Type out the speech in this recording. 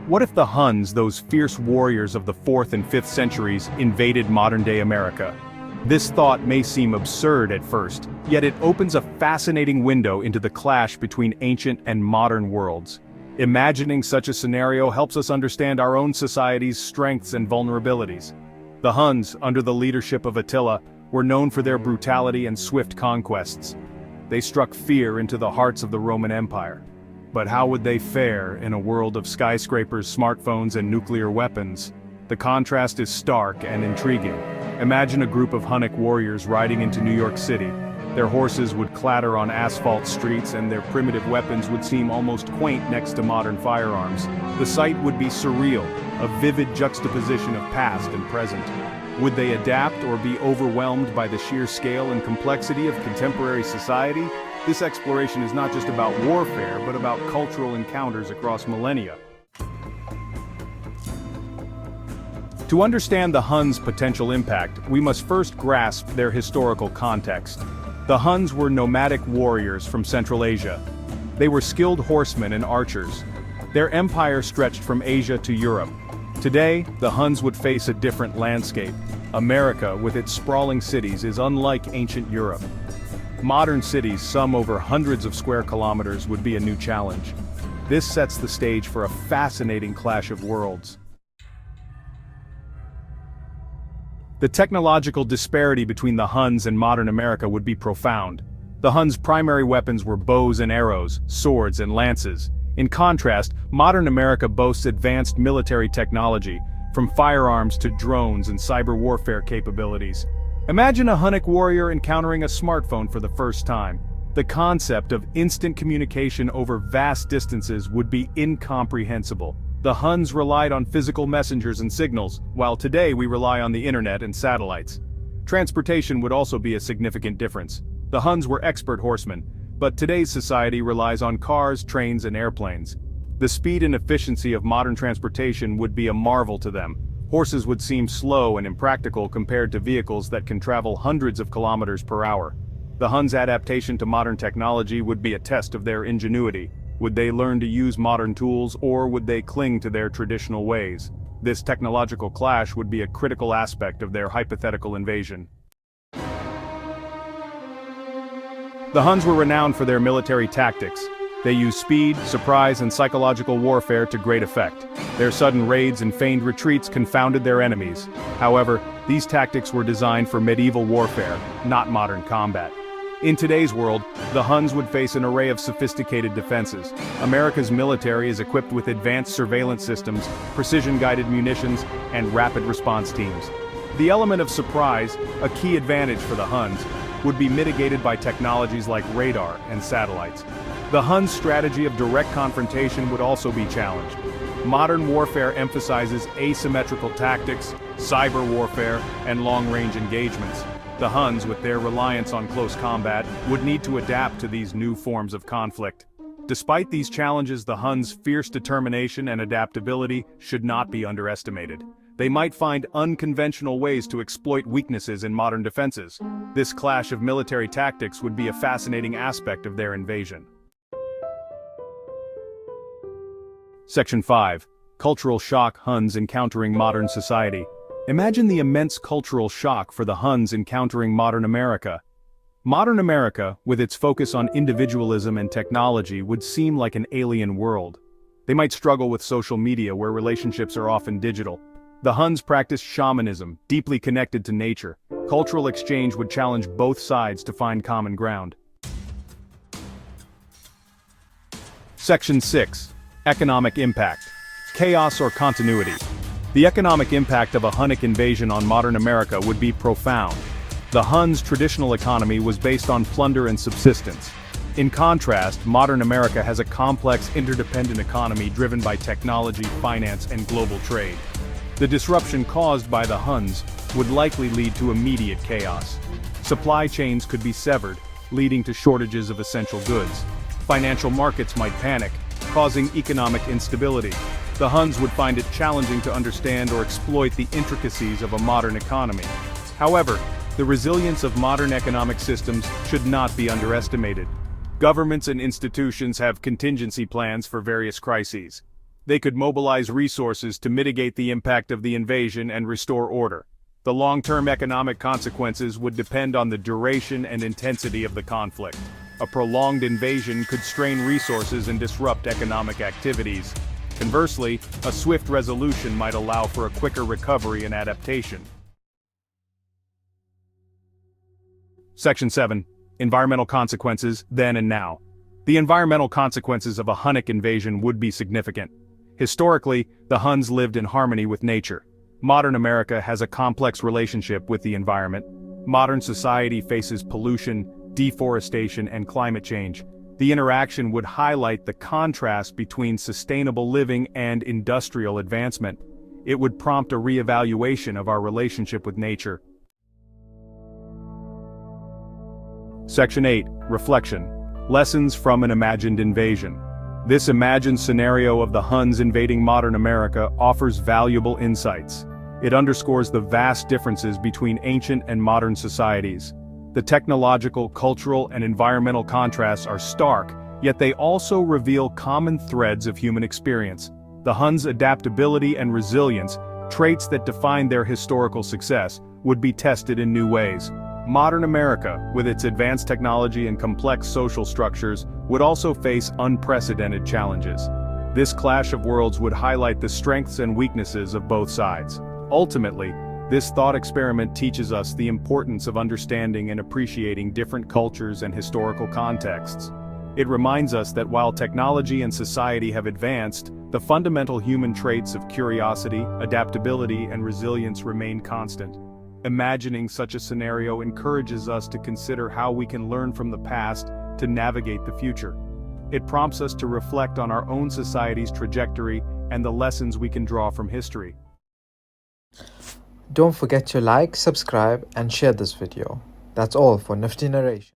What if the Huns, those fierce warriors of the 4th and 5th centuries, invaded modern-day America? This thought may seem absurd at first, yet it opens a fascinating window into the clash between ancient and modern worlds. Imagining such a scenario helps us understand our own society's strengths and vulnerabilities. The Huns, under the leadership of Attila, were known for their brutality and swift conquests. They struck fear into the hearts of the Roman Empire. But how would they fare in a world of skyscrapers, smartphones, and nuclear weapons? The contrast is stark and intriguing. Imagine a group of Hunnic warriors riding into New York City. Their horses would clatter on asphalt streets and their primitive weapons would seem almost quaint next to modern firearms. The sight would be surreal, a vivid juxtaposition of past and present. Would they adapt or be overwhelmed by the sheer scale and complexity of contemporary society? This exploration is not just about warfare, but about cultural encounters across millennia. To understand the Huns' potential impact, we must first grasp their historical context. The Huns were nomadic warriors from Central Asia. They were skilled horsemen and archers. Their empire stretched from Asia to Europe. Today, the Huns would face a different landscape. America, with its sprawling cities, is unlike ancient Europe. Modern cities, some over hundreds of square kilometers, would be a new challenge. This sets the stage for a fascinating clash of worlds. The technological disparity between the Huns and modern America would be profound. The Huns' primary weapons were bows and arrows, swords and lances. In contrast, modern America boasts advanced military technology, from firearms to drones and cyber warfare capabilities. Imagine a Hunnic warrior encountering a smartphone for the first time. The concept of instant communication over vast distances would be incomprehensible. The Huns relied on physical messengers and signals, while today we rely on the internet and satellites. Transportation would also be a significant difference. The Huns were expert horsemen, but today's society relies on cars, trains, and airplanes. The speed and efficiency of modern transportation would be a marvel to them. Horses would seem slow and impractical compared to vehicles that can travel hundreds of kilometers per hour. The Huns' adaptation to modern technology would be a test of their ingenuity. Would they learn to use modern tools, or would they cling to their traditional ways? This technological clash would be a critical aspect of their hypothetical invasion. The Huns were renowned for their military tactics. They used speed, surprise, and psychological warfare to great effect. Their sudden raids and feigned retreats confounded their enemies. However, these tactics were designed for medieval warfare, not modern combat. In today's world, the Huns would face an array of sophisticated defenses. America's military is equipped with advanced surveillance systems, precision-guided munitions, and rapid response teams. The element of surprise, a key advantage for the Huns, would be mitigated by technologies like radar and satellites. The Huns' strategy of direct confrontation would also be challenged. Modern warfare emphasizes asymmetrical tactics, cyber warfare, and long-range engagements. The Huns, with their reliance on close combat, would need to adapt to these new forms of conflict. Despite these challenges, the Huns' fierce determination and adaptability should not be underestimated. They might find unconventional ways to exploit weaknesses in modern defenses. This clash of military tactics would be a fascinating aspect of their invasion. Section 5. Cultural shock: Huns encountering modern society. Imagine the immense cultural shock for the Huns encountering modern America. Modern America, with its focus on individualism and technology, would seem like an alien world. They might struggle with social media, where relationships are often digital. The Huns practiced shamanism, deeply connected to nature. Cultural exchange would challenge both sides to find common ground. Section 6. Economic impact: chaos or continuity. The economic impact of a Hunnic invasion on modern America would be profound. The Huns' traditional economy was based on plunder and subsistence. In contrast, modern America has a complex, interdependent economy driven by technology, finance, and global trade. The disruption caused by the Huns would likely lead to immediate chaos. Supply chains could be severed, leading to shortages of essential goods. Financial markets might panic, causing economic instability. The Huns would find it challenging to understand or exploit the intricacies of a modern economy. However, the resilience of modern economic systems should not be underestimated. Governments and institutions have contingency plans for various crises. They could mobilize resources to mitigate the impact of the invasion and restore order. The long-term economic consequences would depend on the duration and intensity of the conflict. A prolonged invasion could strain resources and disrupt economic activities. Conversely, a swift resolution might allow for a quicker recovery and adaptation. Section 7. Environmental consequences, then and now. The environmental consequences of a Hunnic invasion would be significant. Historically, the Huns lived in harmony with nature. Modern America has a complex relationship with the environment. Modern society faces pollution, deforestation, and climate change. The interaction would highlight the contrast between sustainable living and industrial advancement. It would prompt a re-evaluation of our relationship with nature. Section 8. Reflection. Lessons from an imagined invasion. This imagined scenario of the Huns invading modern America offers valuable insights. It underscores the vast differences between ancient and modern societies. The technological, cultural, and environmental contrasts are stark, yet they also reveal common threads of human experience. The Huns' adaptability and resilience, traits that define their historical success, would be tested in new ways. Modern America, with its advanced technology and complex social structures, would also face unprecedented challenges. This clash of worlds would highlight the strengths and weaknesses of both sides. Ultimately, this thought experiment teaches us the importance of understanding and appreciating different cultures and historical contexts. It reminds us that while technology and society have advanced, the fundamental human traits of curiosity, adaptability, and resilience remain constant. Imagining such a scenario encourages us to consider how we can learn from the past to navigate the future. It prompts us to reflect on our own society's trajectory and the lessons we can draw from history. Don't forget to like, subscribe, and share this video. That's all for Nifty Narration.